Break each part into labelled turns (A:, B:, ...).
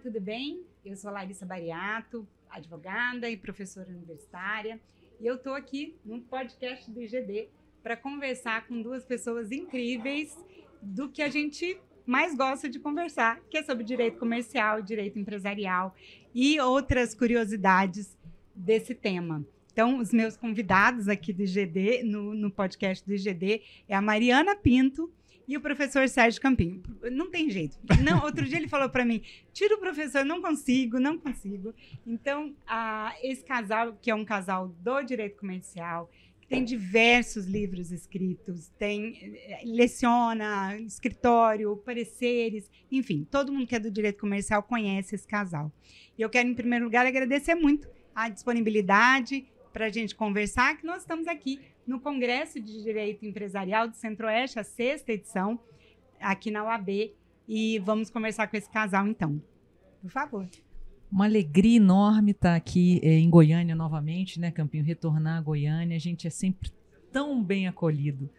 A: tudo bem? Eu sou Larissa Bariato, advogada e professora universitária, e eu estou aqui no podcast do IGD para conversar com duas pessoas incríveis do que a gente mais gosta de conversar, que é sobre direito comercial, direito empresarial e outras curiosidades desse tema. Então, os meus convidados aqui do IGD, no podcast do IGD, é a Mariana Pinto e o professor Sérgio Campinho. Não tem jeito. Não, outro dia ele falou para mim, tira o professor, não consigo. Então, esse casal, que é um casal do direito comercial, que tem diversos livros escritos, leciona, escritório, pareceres, enfim, todo mundo que é do direito comercial conhece esse casal. E eu quero, em primeiro lugar, agradecer muito a disponibilidade para a gente conversar, que nós estamos aqui no Congresso de Direito Empresarial do Centro-Oeste, a 6ª edição, aqui na UAB, e vamos conversar com esse casal, então. Por favor.
B: Uma alegria enorme estar aqui em Goiânia novamente, né, Campinho? Retornar a Goiânia. A gente é sempre tão bem acolhido,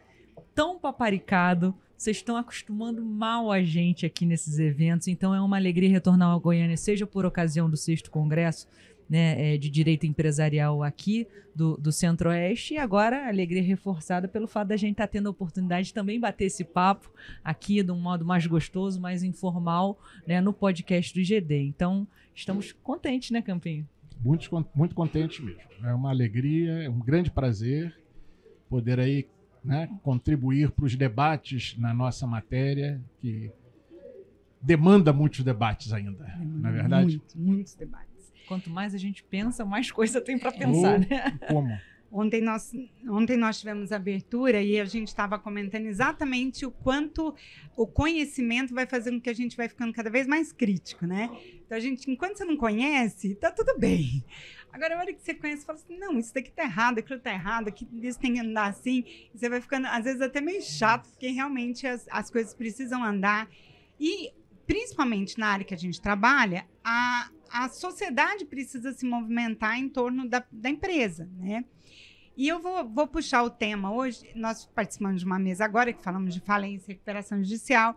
B: tão paparicado. Vocês estão acostumando mal a gente aqui nesses eventos, então é uma alegria retornar a Goiânia, seja por ocasião do 6º Congresso, né, de Direito Empresarial aqui do Centro-Oeste, e agora a alegria reforçada pelo fato da gente estar tendo a oportunidade de também bater esse papo aqui de um modo mais gostoso, mais informal, né, no podcast do IGD. Então, estamos contentes, né, Campinho?
C: Muito contente mesmo. É uma alegria, é um grande prazer poder aí, né, contribuir para os debates na nossa matéria, que demanda muitos debates ainda, não é verdade?
A: Muitos debates.
B: Quanto mais a gente pensa, mais coisa tem para pensar, né?
C: Como?
A: Ontem nós tivemos abertura e a gente estava comentando exatamente o quanto o conhecimento vai fazendo com que a gente vai ficando cada vez mais crítico, né? Então, enquanto você não conhece, tá tudo bem. Agora, a hora que você conhece, você fala assim, não, isso daqui tá errado, aquilo tá errado, isso tem que andar assim. E você vai ficando, às vezes, até meio chato, porque realmente as coisas precisam andar. E, principalmente na área que a gente trabalha, a sociedade precisa se movimentar em torno da empresa, né? E eu vou puxar o tema hoje. Nós participamos de uma mesa agora que falamos de falência e recuperação judicial,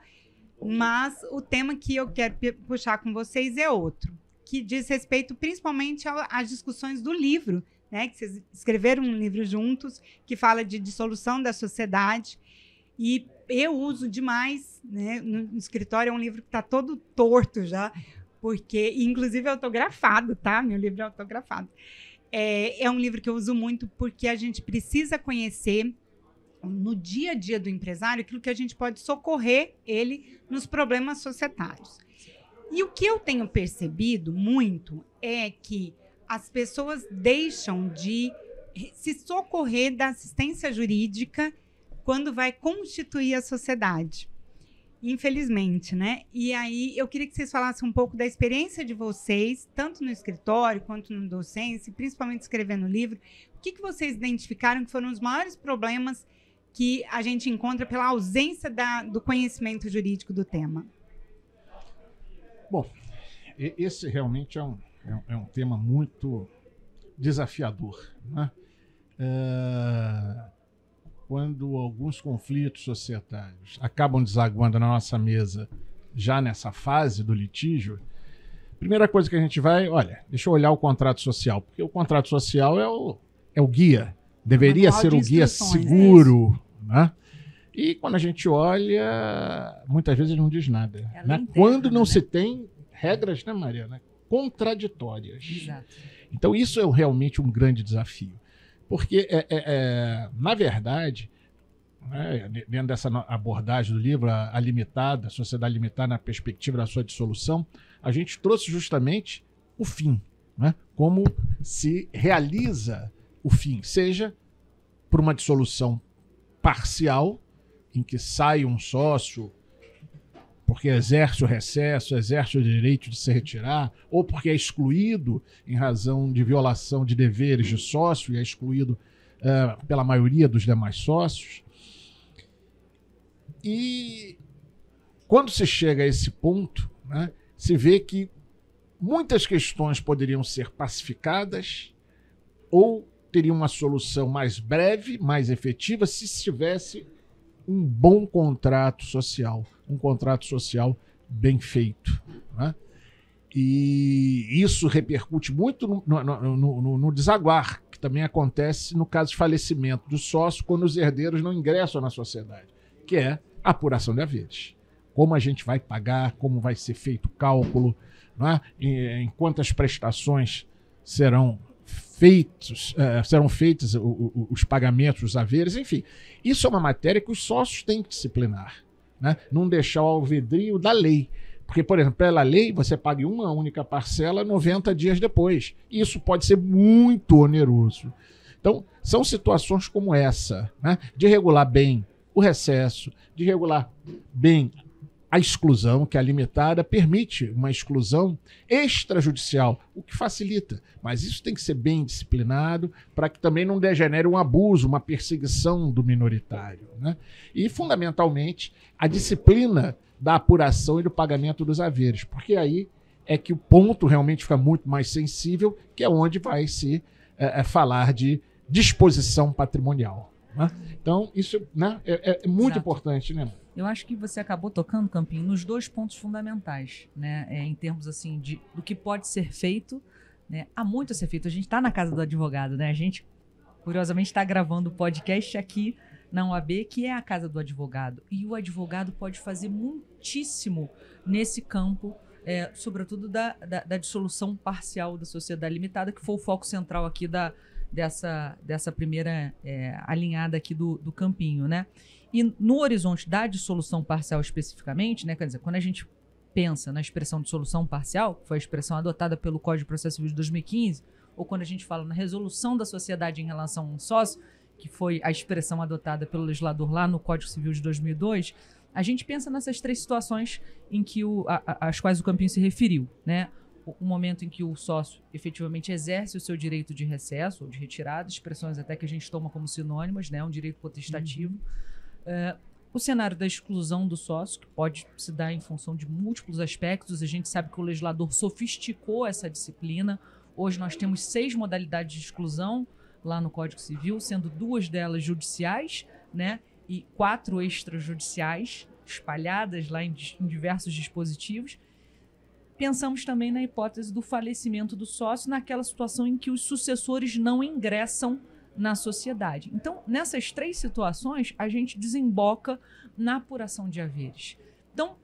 A: mas o tema que eu quero puxar com vocês é outro, que diz respeito principalmente às discussões do livro, né? Que vocês escreveram um livro juntos que fala de dissolução da sociedade. E eu uso demais, né? No escritório é um livro que está todo torto já, porque, inclusive, é autografado, tá? Meu livro é autografado. É um livro que eu uso muito porque a gente precisa conhecer, no dia a dia do empresário, aquilo que a gente pode socorrer ele nos problemas societários. E o que eu tenho percebido muito é que as pessoas deixam de se socorrer da assistência jurídica quando vai constituir a sociedade. Infelizmente, né? E aí eu queria que vocês falassem um pouco da experiência de vocês, tanto no escritório quanto no docência, principalmente escrevendo o livro. O que vocês identificaram que foram os maiores problemas que a gente encontra pela ausência do conhecimento jurídico do tema?
C: Bom, esse realmente é um tema muito desafiador, né? Quando alguns conflitos societários acabam desaguando na nossa mesa já nessa fase do litígio, a primeira coisa que a gente deixa eu olhar o contrato social, porque o contrato social é o guia, deveria ser o guia seguro, né? E quando a gente olha, muitas vezes não diz nada, né? Interna, quando não, né, se tem regras, né, Mariana, contraditórias.
B: Exato.
C: Então isso é realmente um grande desafio. Porque, na verdade, né, dentro dessa abordagem do livro, a sociedade limitada na perspectiva da sua dissolução, a gente trouxe justamente o fim, né? Como se realiza o fim, seja por uma dissolução parcial, em que sai um sócio porque exerce o recesso, exerce o direito de se retirar, ou porque é excluído em razão de violação de deveres de sócio e é excluído pela maioria dos demais sócios. E quando se chega a esse ponto, né, se vê que muitas questões poderiam ser pacificadas ou teriam uma solução mais breve, mais efetiva, se tivesse um bom contrato social, um contrato social bem feito, né? E isso repercute muito no desaguar, que também acontece no caso de falecimento do sócio, quando os herdeiros não ingressam na sociedade, que é a apuração de haveres. Como a gente vai pagar, como vai ser feito o cálculo, não é? Em quantas prestações serão feitos os pagamentos dos haveres, enfim. Isso é uma matéria que os sócios têm que disciplinar, né? Não deixar o alvedrio da lei. Porque, por exemplo, pela lei, você paga em uma única parcela 90 dias depois. E isso pode ser muito oneroso. Então, são situações como essa, né? De regular bem o recesso, de regular bem a exclusão, que a limitada permite uma exclusão extrajudicial, o que facilita. Mas isso tem que ser bem disciplinado para que também não degenere um abuso, uma perseguição do minoritário, né? E, fundamentalmente, a disciplina da apuração e do pagamento dos haveres, porque aí é que o ponto realmente fica muito mais sensível, que é onde vai se falar de disposição patrimonial, né? Então, isso, né, é muito importante, né?
B: Eu acho que você acabou tocando, Campinho, nos dois pontos fundamentais, né? Em termos assim do que pode ser feito, né? Há muito a ser feito. A gente está na casa do advogado, né? A gente, curiosamente, está gravando o podcast aqui na UAB, que é a casa do advogado. E o advogado pode fazer muitíssimo nesse campo, sobretudo da dissolução parcial da sociedade limitada, que foi o foco central aqui dessa primeira alinhada aqui do Campinho, né? E no horizonte da dissolução parcial especificamente, né, quer dizer, quando a gente pensa na expressão dissolução parcial, que foi a expressão adotada pelo Código de Processo Civil de 2015, ou quando a gente fala na resolução da sociedade em relação a um sócio, que foi a expressão adotada pelo legislador lá no Código Civil de 2002, a gente pensa nessas três situações em que às quais o Campinho se referiu, né? O momento em que o sócio efetivamente exerce o seu direito de recesso ou de retirada, expressões até que a gente toma como sinônimas, né? Um direito potestativo. O cenário da exclusão do sócio, que pode se dar em função de múltiplos aspectos. A gente sabe que o legislador sofisticou essa disciplina. Hoje nós temos 6 modalidades de exclusão lá no Código Civil, sendo 2 delas judiciais, né, e 4 extrajudiciais, espalhadas lá em diversos dispositivos. Pensamos também na hipótese do falecimento do sócio, naquela situação em que os sucessores não ingressam na sociedade. Então, nessas 3 situações, a gente desemboca na apuração de haveres. Então,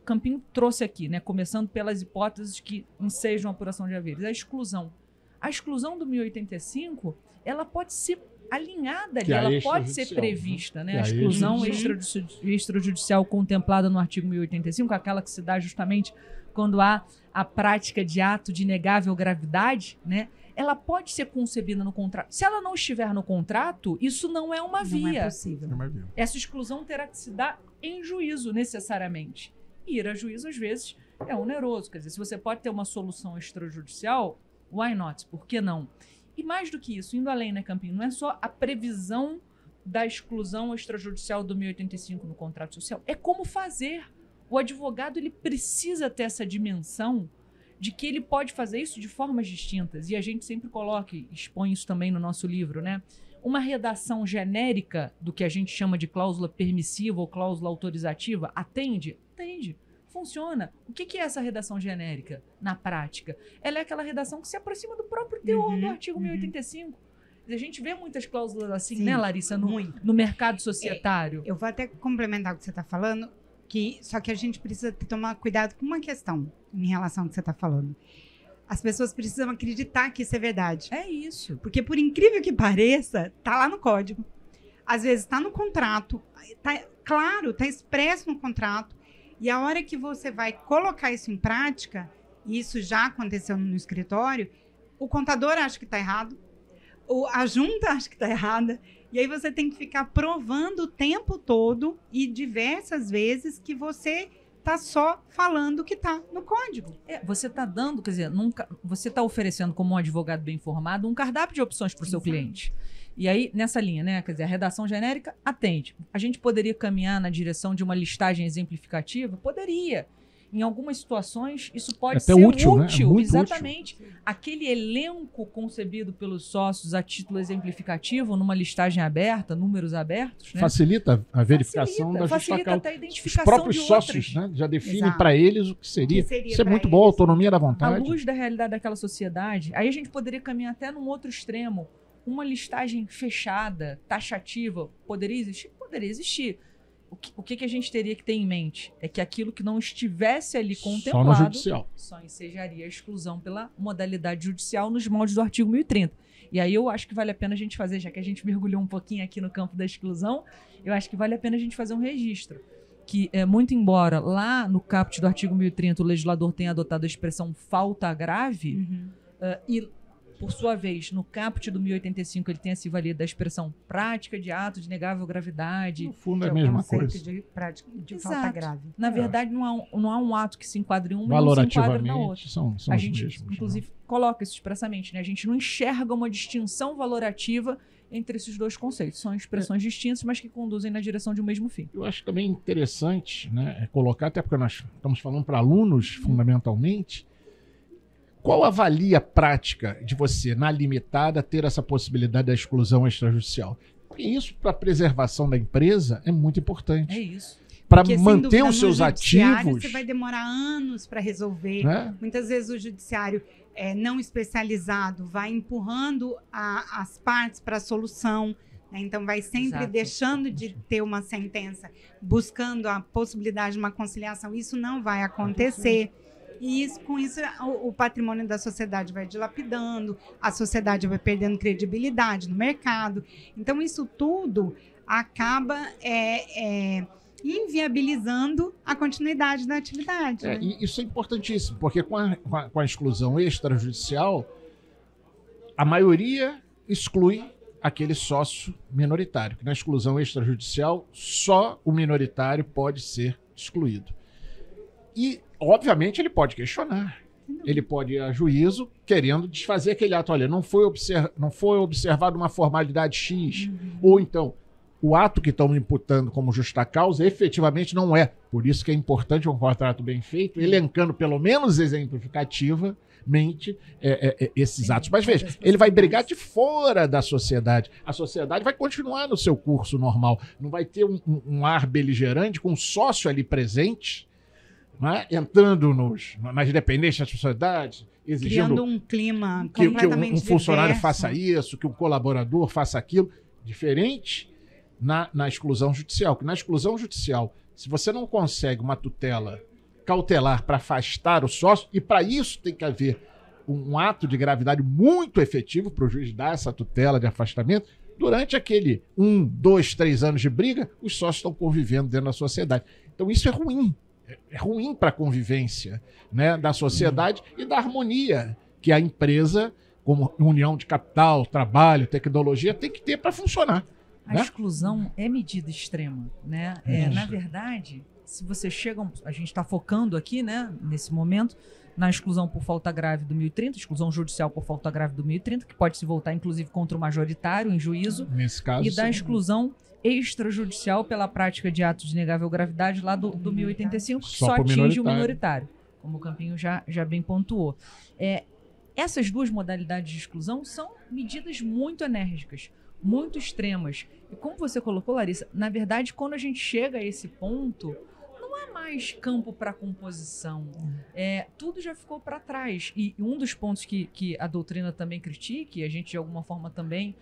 B: Campinho trouxe aqui, né, começando pelas hipóteses que ensejam a apuração de haveres. A exclusão. A exclusão do 1085, ela pode ser alinhada ali, ela pode ser prevista, né? A exclusão extrajudicial contemplada no artigo 1085, aquela que se dá justamente quando há a prática de ato de inegável gravidade, né? Ela pode ser concebida no contrato. Se ela não estiver no contrato, isso não é uma via.
A: Não é possível.
B: Essa exclusão terá que se dar em juízo, necessariamente. E ir a juízo, às vezes, é oneroso. Quer dizer, se você pode ter uma solução extrajudicial, why not? Por que não? E mais do que isso, indo além, né, Campinho, não é só a previsão da exclusão extrajudicial do 1085 no contrato social, é como fazer. O advogado, ele precisa ter essa dimensão de que ele pode fazer isso de formas distintas. E a gente sempre coloca e expõe isso também no nosso livro, né? Uma redação genérica do que a gente chama de cláusula permissiva ou cláusula autorizativa atende? Atende. Funciona. O que é essa redação genérica na prática? Ela é aquela redação que se aproxima do próprio teor do artigo 1085. A gente vê muitas cláusulas assim, sim, né, Larissa, no mercado societário.
A: Eu vou até complementar o que você está falando, só que a gente precisa tomar cuidado com uma questão em relação ao que você está falando. As pessoas precisam acreditar que isso é verdade.
B: É isso.
A: Porque, por incrível que pareça, está lá no código. Às vezes está no contrato. Claro, está expresso no contrato. E a hora que você vai colocar isso em prática, e isso já aconteceu no escritório, o contador acha que está errado, a junta acha que está errada, e aí você tem que ficar provando o tempo todo e diversas vezes que você está só falando o que está no código.
B: Você está dando, quer dizer, você está oferecendo como um advogado bem informado um cardápio de opções para o seu cliente. E aí, nessa linha, né, quer dizer, a redação genérica atende. A gente poderia caminhar na direção de uma listagem exemplificativa? Poderia. em algumas situações, isso pode
C: até
B: ser
C: útil, né? Muito
B: exatamente. Aquele elenco concebido pelos sócios a título exemplificativo, numa listagem aberta, números abertos, né?
C: Facilita a verificação da justa
B: facilita
C: causa.
B: até a
C: Os
B: identificação
C: próprios
B: de
C: sócios,
B: outras.
C: né, já definem
A: Exato.
C: para eles o que seria. Isso é muito bom, a autonomia da
B: À
C: vontade.
B: luz da realidade daquela sociedade, aí a gente poderia caminhar até num outro extremo. Uma listagem fechada, taxativa, poderia existir? Poderia existir. O que a gente teria que ter em mente? É que aquilo que não estivesse ali
C: Só no
B: contemplado
C: judicial.
B: só ensejaria a exclusão pela modalidade judicial nos moldes do artigo 1030. E aí eu acho que vale a pena a gente fazer, já que a gente mergulhou um pouquinho aqui no campo da exclusão, eu acho que vale a pena a gente fazer um registro. Que, muito embora lá no caput do artigo 1030 o legislador tenha adotado a expressão falta grave, e por sua vez, no caput do 1085 ele tenha se valido da expressão prática de ato de negável gravidade.
C: No fundo é a
A: Que o
C: mesma
A: conceito
C: coisa.
A: de prática de
B: Exato.
A: falta grave.
B: Na verdade, não há um ato que se enquadre em uma e não se enquadra na outra.
C: Valorativamente, são
B: A
C: os
B: gente,
C: mesmos.
B: inclusive, coloca isso expressamente, né? A gente não enxerga uma distinção valorativa entre esses dois conceitos. São expressões distintas, mas que conduzem na direção de um mesmo fim.
C: Eu acho também interessante, né, colocar, até porque nós estamos falando para alunos, fundamentalmente, qual a valia prática de você, na limitada, ter essa possibilidade da exclusão extrajudicial? Porque isso, para a preservação da empresa, é muito importante.
B: É isso.
C: Para
A: Porque, sem
C: manter
A: dúvida,
C: os seus
A: no judiciário,
C: ativos.
A: Você vai demorar anos para resolver.
C: Né?
A: Muitas vezes o judiciário não especializado vai empurrando as partes para a solução. Né? Então, vai sempre
B: Exato.
A: deixando de ter uma sentença, buscando a possibilidade de uma conciliação. Isso não vai acontecer. E com isso, o patrimônio da sociedade vai dilapidando, a sociedade vai perdendo credibilidade no mercado. Então, isso tudo acaba inviabilizando a continuidade da atividade. Né?
C: E isso é importantíssimo, porque com a exclusão extrajudicial, a maioria exclui aquele sócio minoritário. Que na exclusão extrajudicial, só o minoritário pode ser excluído. E, obviamente, ele pode questionar. Ele pode ir a juízo querendo desfazer aquele ato. Olha, não foi observada uma formalidade X. Ou então, o ato que estão imputando como justa causa efetivamente não é. Por isso que é importante um contrato bem feito, elencando pelo menos exemplificativamente esses atos. Mas veja, ele vai brigar de fora da sociedade. A sociedade vai continuar no seu curso normal. Não vai ter um ar beligerante com um sócio ali presente, né, entrando nas dependências da sociedade, exigindo
A: criando um clima
C: que
A: completamente
C: um funcionário
A: diverso.
C: faça isso, que um colaborador faça aquilo, diferente na exclusão judicial. Que na exclusão judicial, se você não consegue uma tutela cautelar para afastar o sócio, e para isso tem que haver um ato de gravidade muito efetivo para o juiz dar essa tutela de afastamento, durante aquele 1, 2, 3 anos de briga, os sócios estão convivendo dentro da sociedade. Então isso é ruim. É ruim para a convivência, né, da sociedade e da harmonia que a empresa, como união de capital, trabalho, tecnologia, tem que ter para funcionar.
B: A
C: né?
B: exclusão é medida extrema, né? Na verdade, se você chega... A gente está focando aqui, né, nesse momento, na exclusão por falta grave do 1030, exclusão judicial por falta grave do 1030, que pode se voltar, inclusive, contra o majoritário em juízo.
C: Nesse caso,
B: E da exclusão extrajudicial pela prática de atos de negável gravidade lá do 1085, que
C: Só
B: só
C: pro
B: atinge o
C: minoritário.
B: minoritário, como o Campinho já bem pontuou. Essas duas modalidades de exclusão são medidas muito enérgicas, muito extremas. E como você colocou, Larissa, na verdade, quando a gente chega a esse ponto, não há mais campo para composição. Tudo já ficou para trás. E um dos pontos que a doutrina também critica, e a gente de alguma forma também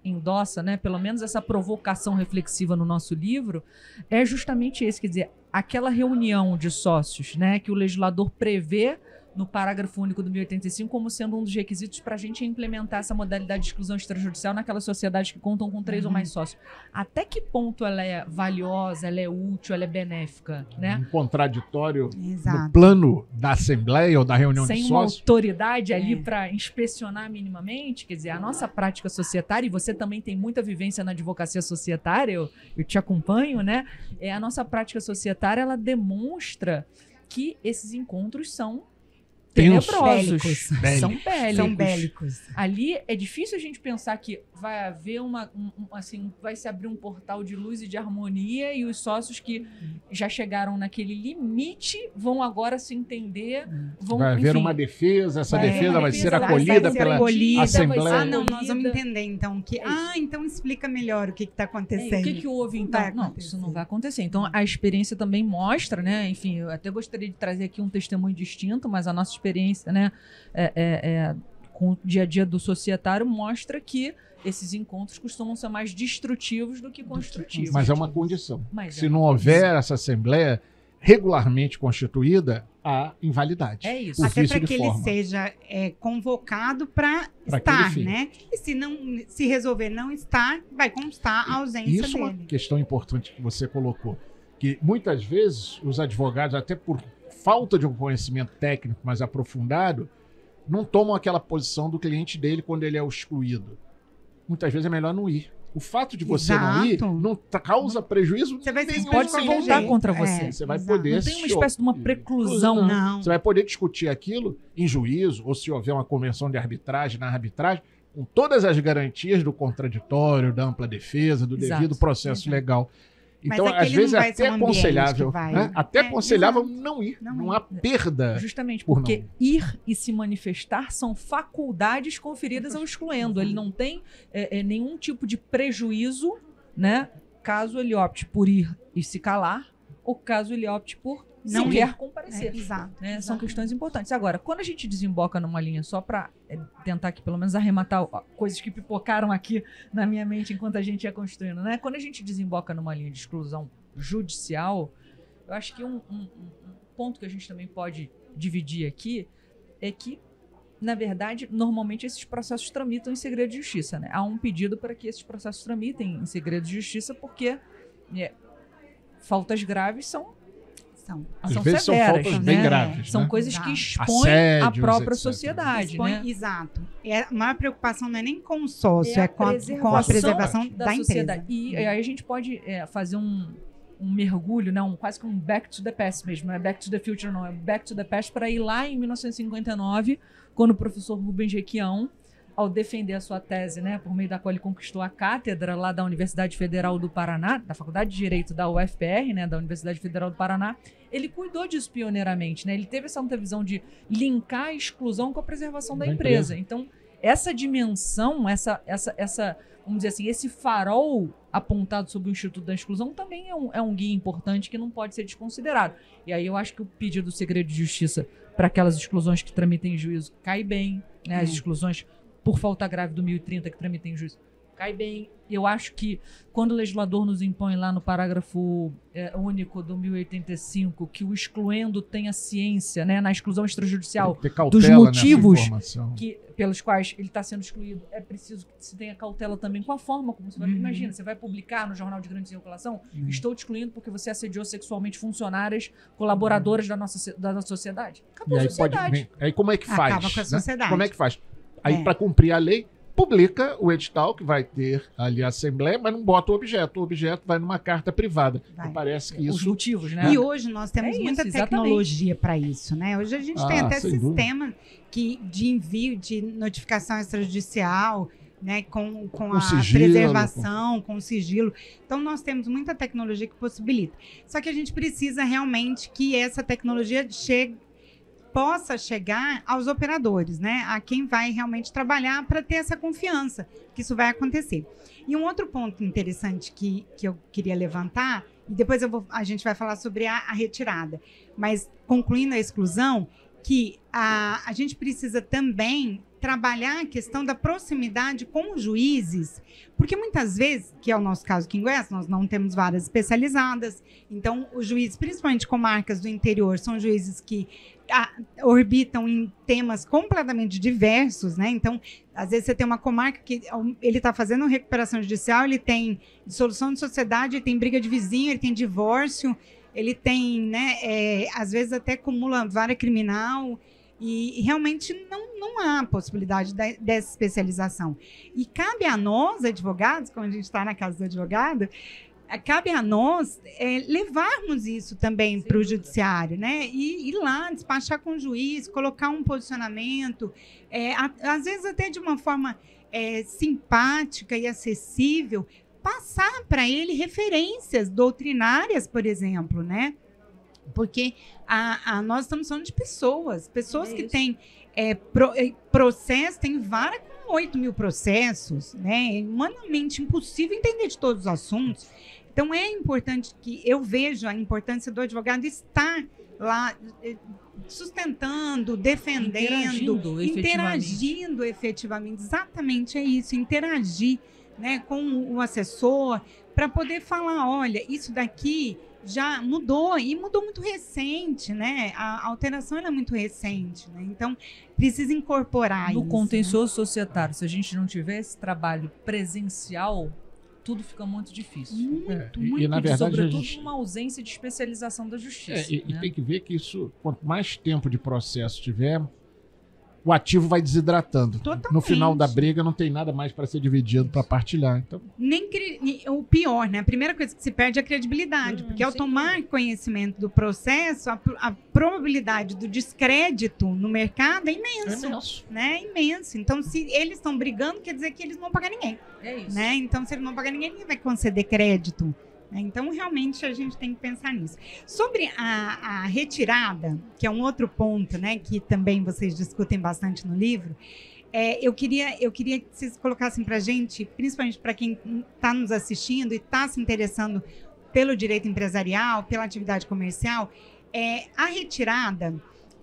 B: endossa, né, pelo menos essa provocação reflexiva no nosso livro, é justamente esse, quer dizer, aquela reunião de sócios, né, que o legislador prevê no parágrafo único do 1085 como sendo um dos requisitos para a gente implementar essa modalidade de exclusão extrajudicial naquelas sociedades que contam com 3 ou mais sócios. Até que ponto ela é valiosa, ela é útil, ela é benéfica, né?
C: um contraditório
A: Exato.
C: no plano da Assembleia ou da reunião
B: Sem
C: de
B: uma
C: sócios.
B: autoridade ali para inspecionar minimamente, quer dizer, a nossa prática societária, e você também tem muita vivência na advocacia societária, eu te acompanho, né? A nossa prática societária, ela demonstra que esses encontros são tenebrosos.
A: Bélicos.
B: São bélicos.
A: São bélicos.
B: Ali é difícil a gente pensar que vai haver assim, vai se abrir um portal de luz e de harmonia e os sócios que já chegaram naquele limite vão agora se entender,
C: vai haver uma defesa, essa defesa vai ser acolhida pela Assembleia.
A: Não, nós vamos entender então que então explica melhor o que está acontecendo.
B: O que houve então? Não, isso não vai acontecer. Então a experiência também mostra, né? Enfim, eu até gostaria de trazer aqui um testemunho distinto, mas a nossa experiência, né, com o dia a dia do societário mostra que esses encontros costumam ser mais destrutivos do que construtivos.
C: Mas é uma condição. Se não houver essa assembleia regularmente constituída, há invalidade.
B: É isso.
A: Até para que ele seja convocado para estar, né? E se resolver não estar, vai constar a ausência dele.
C: Isso é uma questão importante que você colocou, que muitas vezes os advogados, até por falta de um conhecimento técnico mais aprofundado, não tomam aquela posição do cliente dele quando ele é o excluído. Muitas vezes é melhor não ir. O fato de você não ir não causa prejuízo.
A: Você vai
B: pode se voltar contra você.
C: Você vai poder...
B: Não tem uma espécie de uma preclusão.
A: Não.
C: Você vai poder discutir aquilo em juízo, ou se houver uma convenção de arbitragem, na arbitragem, com todas as garantias do contraditório, da ampla defesa, do devido processo legal. Então, às vezes, é até aconselhável, não ir. Não há perda.
B: Justamente porque ir e se manifestar são faculdades conferidas ao excluendo. Ele não tem nenhum tipo de prejuízo, né? Caso ele opte por ir e se calar, ou caso ele opte por não sequer comparecer.
A: Exato.
B: Né? São questões importantes. Agora, quando a gente desemboca numa linha, só para tentar aqui pelo menos arrematar coisas que pipocaram aqui na minha mente enquanto a gente ia construindo, né? Quando a gente desemboca numa linha de exclusão judicial, eu acho que um ponto que a gente também pode dividir aqui é que, na verdade, normalmente esses processos tramitam em segredo de justiça, né? Há um pedido para que esses processos tramitem em segredo de justiça porque faltas graves são severas,
C: são faltas bem graves.
B: São coisas que expõem a própria sociedade. Né?
A: Exato. A maior preocupação não é nem com o sócio, é com a preservação da sociedade.
B: E aí a gente pode fazer um mergulho, né? Quase que um back to the past mesmo. Não é back to the future, não. É back to the past para ir lá em 1959, quando o professor Rubens Requião, ao defender a sua tese, né, por meio da qual ele conquistou a cátedra lá da Universidade Federal do Paraná, da Faculdade de Direito da UFPR, né, da Universidade Federal do Paraná, ele cuidou disso pioneiramente, né? Ele teve essa visão de linkar a exclusão com a preservação da empresa. Então, essa dimensão, vamos dizer assim, esse farol apontado sobre o Instituto da Exclusão também é um guia importante que não pode ser desconsiderado. E aí eu acho que o pedido do segredo de justiça para aquelas exclusões que tramitem em juízo cai bem, né? As exclusões por falta grave do 1030 que tramitem em juízo cai bem. Eu acho que quando o legislador nos impõe lá no parágrafo único do 1085 que o excluendo tenha ciência, né, na exclusão extrajudicial dos motivos pelos quais ele está sendo excluído, é preciso que se tenha cautela também com a forma como você vai. Imagina, você vai publicar no Jornal de Grande Circulação, estou te excluindo porque você assediou sexualmente funcionárias, colaboradoras da nossa sociedade. Acabou a sociedade.
C: Aí como é que faz?
A: Acaba com a sociedade.
C: Como é que faz? Aí, para cumprir a lei, publica o edital, que vai ter ali a Assembleia, mas não bota o objeto. O objeto vai numa carta privada. Parece que isso...
B: Os motivos, né?
A: E hoje nós temos muita tecnologia para isso, né? Hoje a gente tem até sistema de envio de notificação extrajudicial, né? Com a sigilo, preservação, com sigilo. Então, nós temos muita tecnologia que possibilita. Só que a gente precisa realmente que essa tecnologia possa chegar aos operadores, né? A quem vai realmente trabalhar para ter essa confiança que isso vai acontecer. E um outro ponto interessante que eu queria levantar, e depois a gente vai falar sobre a retirada, mas concluindo a exclusão, que a gente precisa também trabalhar a questão da proximidade com os juízes, porque muitas vezes, que é o nosso caso aqui em Goiás, nós não temos varas especializadas, então os juízes, principalmente comarcas do interior, são juízes que orbitam em temas completamente diversos, né? Então, às vezes você tem uma comarca que ele está fazendo recuperação judicial, ele tem dissolução de sociedade, ele tem briga de vizinho, ele tem divórcio, ele tem, né, às vezes até acumula vara criminal, e realmente não há possibilidade dessa especialização. E cabe a nós, advogados, como a gente está na casa do advogado, cabe a nós levarmos isso também para o judiciário, né? E ir lá, despachar com o juiz, colocar um posicionamento, às vezes até de uma forma simpática e acessível, passar para ele referências doutrinárias, por exemplo, né? Porque nós estamos falando de pessoas que têm processo, tem vara com 8 mil processos, né? É humanamente impossível entender de todos os assuntos. Então, é importante que eu vejo a importância do advogado estar lá sustentando, defendendo, interagindo efetivamente. Exatamente, é isso, interagir, né, com o assessor para poder falar, olha, isso daqui já mudou, e mudou muito recente, né? A alteração é muito recente, né? Então, precisa incorporar isso.
B: No contencioso societário, se a gente não tiver esse trabalho presencial, tudo fica muito difícil.
A: Muito
C: e na verdade,
B: sobretudo uma ausência de especialização da justiça.
C: E tem que ver que isso, quanto mais tempo de processo tiver, o ativo vai desidratando.
A: Totalmente.
C: No final da briga não tem nada mais para ser dividido, para partilhar. Então,
A: o pior, né? A primeira coisa que se perde é a credibilidade, porque ao tomar conhecimento do processo, a probabilidade do descrédito no mercado é imenso. Né? É imenso. Então, se eles estão brigando, quer dizer que eles não vão pagar ninguém.
B: É isso.
A: Né? Então, se ele não pagar ninguém vai conceder crédito. Então, realmente, a gente tem que pensar nisso. Sobre a retirada, que é um outro ponto, né, que também vocês discutem bastante no livro, eu queria que vocês colocassem para a gente, principalmente para quem está nos assistindo e está se interessando pelo direito empresarial, pela atividade comercial, a retirada.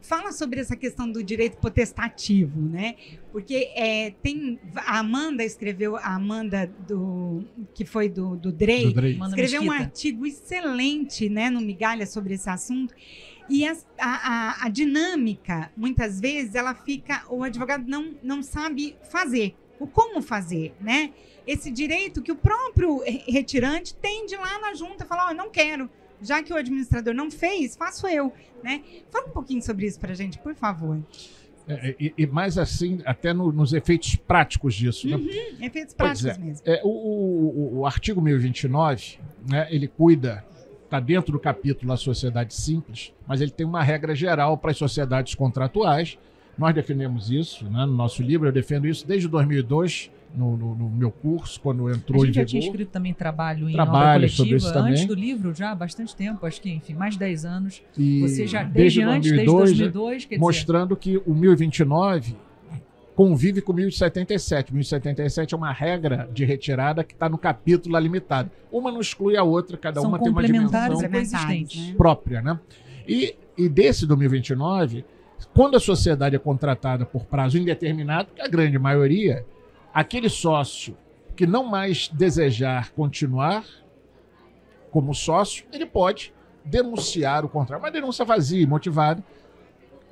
A: Fala sobre essa questão do direito potestativo, né? Porque a Amanda escreveu, que foi do Drey, escreveu um artigo excelente, né, no Migalha sobre esse assunto. E a dinâmica, muitas vezes, o advogado não sabe fazer, o como fazer, né? Esse direito que o próprio retirante tem de ir lá na junta e falar, eu não quero. Já que o administrador não fez, faço eu, né? Fala um pouquinho sobre isso para a gente, por favor.
C: E mais assim, até nos efeitos práticos disso.
A: Né? Efeitos práticos mesmo.
C: O artigo 1029, né, ele cuida, está dentro do capítulo da sociedade simples, mas ele tem uma regra geral para as sociedades contratuais. Nós defendemos isso, né, no nosso livro, eu defendo isso desde 2002, no meu curso, quando entrou em vigor.
B: A gente já tinha escrito também trabalho em obra coletiva antes do livro, já há bastante tempo, acho que, enfim, mais de 10 anos.
C: E
B: você já desde 2002, quer
C: mostrando que o 1029 convive com o 1077. 1077 é uma regra de retirada que está no capítulo limitado. Uma não exclui a outra, cada uma tem uma dimensão própria, né? E desse do 1029, quando a sociedade é contratada por prazo indeterminado, que é a grande maioria, aquele sócio que não mais desejar continuar como sócio, ele pode denunciar o contrato. Uma denúncia vazia e motivada,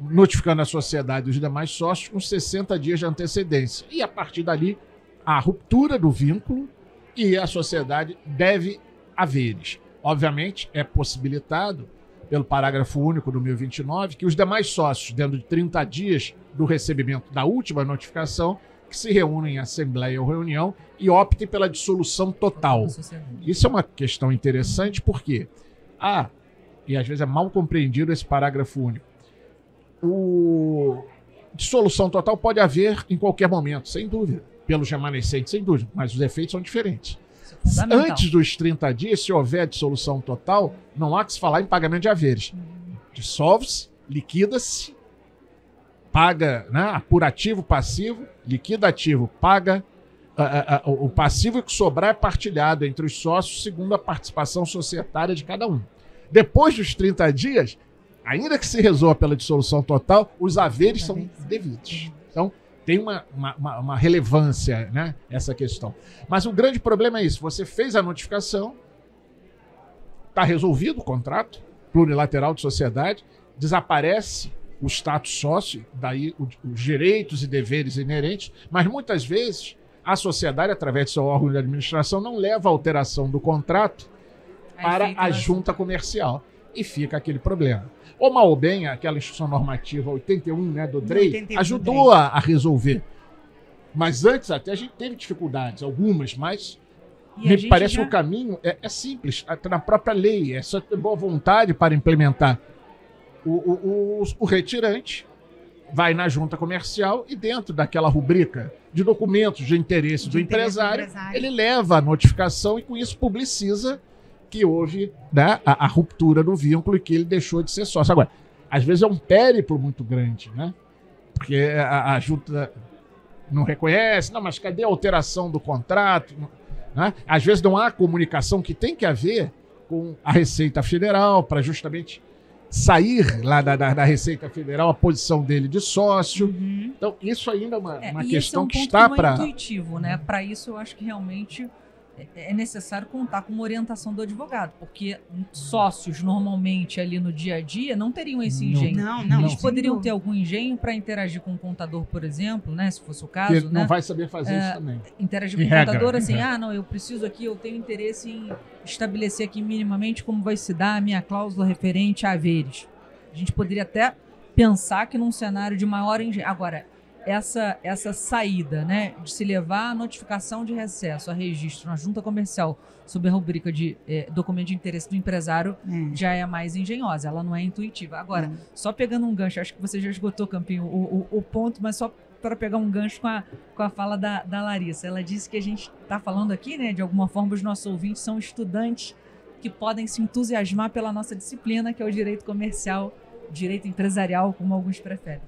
C: notificando a sociedade e os demais sócios com 60 dias de antecedência. E, a partir dali, a ruptura do vínculo e a sociedade deve haveres. Obviamente, é possibilitado, pelo parágrafo único do 1029, que os demais sócios, dentro de 30 dias do recebimento da última notificação, que se reúnem em assembleia ou reunião e optem pela dissolução total. Isso é uma questão interessante porque e às vezes é mal compreendido esse parágrafo único. Dissolução total pode haver em qualquer momento, sem dúvida, pelos remanescentes, sem dúvida, mas os efeitos são diferentes. Antes dos 30 dias, se houver dissolução total, não há que se falar em pagamento de haveres. Dissolve-se, liquida-se, paga, né, apurativo, passivo, liquidativo, paga o passivo que sobrar é partilhado entre os sócios segundo a participação societária de cada um. Depois dos 30 dias, ainda que se resolva pela dissolução total, os haveres são devidos. Então, tem uma relevância, né, essa questão. Mas o grande problema é isso. Você fez a notificação, está resolvido o contrato plurilateral de sociedade, desaparece o status sócio, daí os direitos e deveres inerentes, mas muitas vezes a sociedade, através do seu órgão de administração, não leva a alteração do contrato para a junta comercial. E fica aquele problema. Ou mal ou bem, aquela instrução normativa 81, né, do Drey, ajudou a resolver. Mas antes até a gente teve dificuldades, algumas, mas
B: E a
C: Me
B: gente
C: parece
B: já-
C: que o caminho é simples, está na própria lei, é só ter boa vontade para implementar. O retirante vai na junta comercial e dentro daquela rubrica de documentos de interesse do empresário, ele leva a notificação e com isso publiciza que houve, né, a ruptura do vínculo e que ele deixou de ser sócio. Agora, às vezes é um périplo muito grande, né? Porque a junta não reconhece, não, mas cadê a alteração do contrato? Né? Às vezes não há comunicação que tem que haver com a Receita Federal para justamente sair lá da Receita Federal a posição dele de sócio.
A: Uhum.
C: Então, isso ainda é uma
B: e
C: questão
B: esse é um
C: que
B: ponto
C: está
B: não é
C: para...
B: intuitivo, né? Para isso, eu acho que realmente é necessário contar com uma orientação do advogado, porque sócios, normalmente, ali no dia a dia, não teriam esse engenho.
A: Não,
B: Eles
A: sem
B: poderiam
A: dúvida.
B: ter algum engenho para interagir com o contador, por exemplo, né? Se fosse o caso,
C: que
B: né?
C: não vai saber fazer isso também.
B: Interagir
C: Em
B: com o
C: regra,
B: contador
C: em
B: assim,
C: regra.
B: não, eu preciso aqui, eu tenho interesse em estabelecer aqui minimamente como vai se dar a minha cláusula referente a haveres. A gente poderia até pensar que num cenário de maior engenho. Agora, essa saída, né, de se levar a notificação de recesso a registro na junta comercial sob a rubrica de documento de interesse do empresário já é mais engenhosa, ela não é intuitiva. Agora, só pegando um gancho, acho que você já esgotou, Campinho, o ponto, mas só para pegar um gancho com a fala da Larissa. Ela disse que a gente está falando aqui, né, de alguma forma, os nossos ouvintes são estudantes que podem se entusiasmar pela nossa disciplina, que é o direito comercial, direito empresarial, como alguns preferem.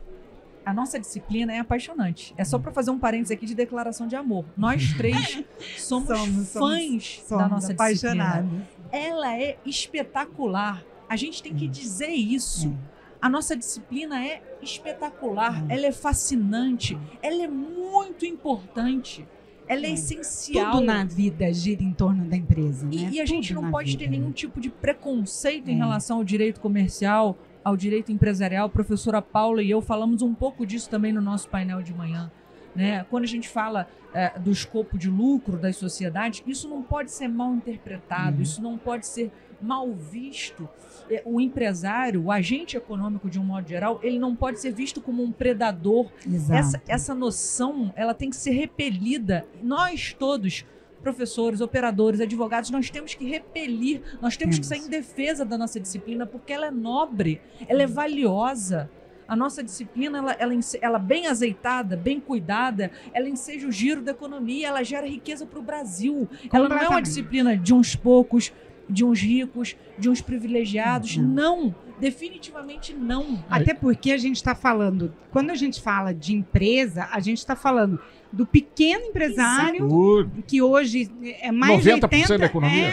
B: A nossa disciplina é apaixonante. É só para fazer um parênteses aqui de declaração de amor. Nós três somos fãs da nossa disciplina. Ela é espetacular. A gente tem que dizer isso. A nossa disciplina é espetacular. Ela é fascinante. Ela é muito importante. Ela é essencial.
A: Tudo na vida gira em torno da empresa, né?
B: E a gente
A: Tudo
B: não
A: na
B: pode
A: vida,
B: ter nenhum
A: né?
B: tipo de preconceito em relação ao direito comercial, ao direito empresarial. A professora Paula e eu falamos um pouco disso também no nosso painel de manhã, né? Quando a gente fala do escopo de lucro das sociedades, isso não pode ser mal interpretado, isso não pode ser mal visto. O empresário, o agente econômico de um modo geral, ele não pode ser visto como um predador.
A: Exato.
B: Essa noção, ela tem que ser repelida. Nós todos, professores, operadores, advogados, nós temos que repelir, nós temos que sair em defesa da nossa disciplina, porque ela é nobre, ela é valiosa. A nossa disciplina, ela bem azeitada, bem cuidada, ela enseja o giro da economia, ela gera riqueza para o Brasil. Ela não é uma disciplina de uns poucos, de uns ricos, de uns privilegiados. Não, definitivamente não.
A: Até porque a gente está falando, quando a gente fala de empresa, a gente está falando do pequeno empresário, que hoje é mais
C: 90%
A: de 80%.
C: da economia.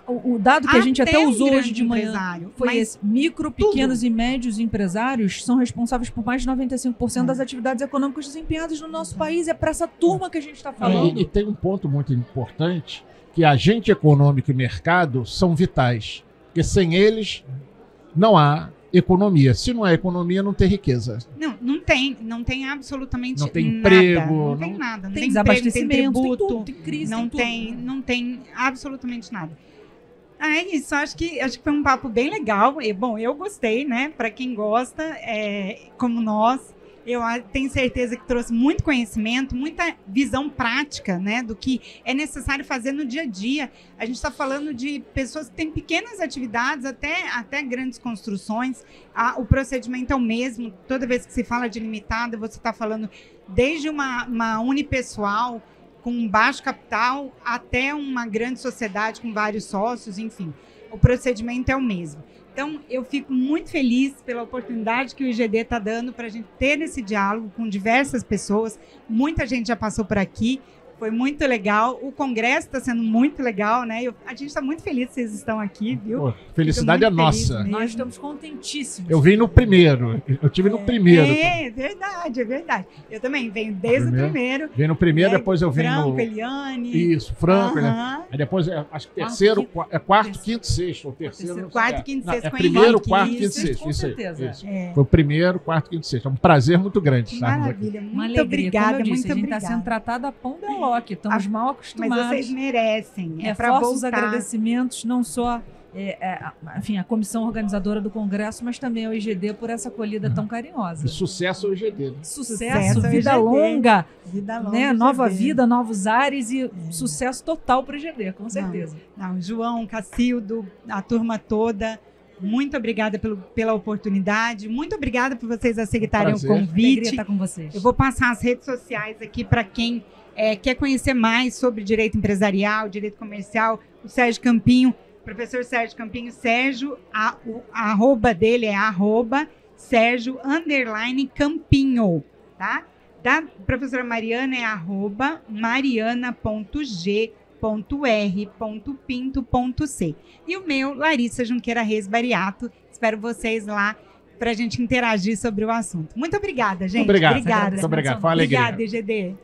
B: O dado que a gente até usou hoje de manhã foi esse. Micro, pequenos e médios empresários são responsáveis por mais de 95% das atividades econômicas desempenhadas no nosso país. É para essa turma que a gente está falando.
C: E tem um ponto muito importante, que agente econômico e mercado são vitais. Porque sem eles não há economia. Se não há economia, não tem riqueza.
A: Não tem absolutamente nada.
C: Não tem emprego.
A: Não tem nada. Não
B: tem
A: tem
B: desabastecimento,
A: tributo,
B: tem tudo, tem crise,
A: não tem absolutamente nada. É isso, acho que foi um papo bem legal. Bom, eu gostei, né? Para quem gosta, como nós, eu tenho certeza que trouxe muito conhecimento, muita visão prática, né? Do que é necessário fazer no dia a dia. A gente está falando de pessoas que têm pequenas atividades, até grandes construções. O procedimento é o mesmo. Toda vez que se fala de limitada, você está falando desde uma unipessoal, com baixo capital, até uma grande sociedade com vários sócios, enfim. O procedimento é o mesmo. Então, eu fico muito feliz pela oportunidade que o IGD está dando para a gente ter esse diálogo com diversas pessoas. Muita gente já passou por aqui. Foi muito legal. O congresso está sendo muito legal, né? A gente está muito feliz que vocês estão aqui, viu?
C: Pô, felicidade é nossa.
B: Nós estamos contentíssimos.
C: Eu vim no primeiro. Eu tive no primeiro.
A: É verdade. Eu também venho desde o primeiro.
C: Vim no primeiro, depois eu vim
A: Franco,
C: no...
A: Eliane.
C: Isso, Franco. Né? Aí depois, acho que terceiro, quarto, quinto, sexto. Ou terceiro,
A: quarto, quinto, sexto.
C: É primeiro,
A: Henrique,
C: quarto,
A: isso,
C: quinto, sexto.
B: com
C: Isso
B: certeza.
C: aí. Foi o primeiro, quarto, quinto, sexto. É um prazer muito grande estarmos aqui.
A: Maravilha,
B: Uma
A: muito
B: alegria.
A: obrigada.
B: Como eu disse,
A: muito
B: a gente está
A: obrigada.
B: sendo tratada a pão de loque. Estamos mal acostumados.
A: Mas vocês merecem. É para
B: Reforço os
A: voltar.
B: agradecimentos, não só enfim, a comissão organizadora do Congresso, mas também ao IGD por essa acolhida tão carinhosa.
C: E sucesso ao IGD. Né?
B: Sucesso,
A: ao
B: vida
A: IGD.
B: longa,
A: Vida longa,
B: né?
A: IGD.
B: Nova vida, novos ares e sucesso total para o IGD, com certeza.
A: Não, João, Cacildo, a turma toda, muito obrigada pela oportunidade, muito obrigada por vocês aceitarem o
C: Prazer.
B: Alegria
A: convite.
B: estar com vocês.
A: Eu vou passar as redes sociais aqui para quem quer conhecer mais sobre direito empresarial, direito comercial, o Sérgio Campinho, professor Sérgio Campinho, Sérgio, o arroba dele é @Sérgio_Campinho, tá? Da professora Mariana é @mariana.g.r.pinto.c. E o meu, Larissa Junqueira Reis Bariato. Espero vocês lá para a gente interagir sobre o assunto. Muito obrigada, gente.
C: Obrigado.
A: Obrigada.
C: Muito obrigado. Foi uma alegria.
A: Obrigada, EGD.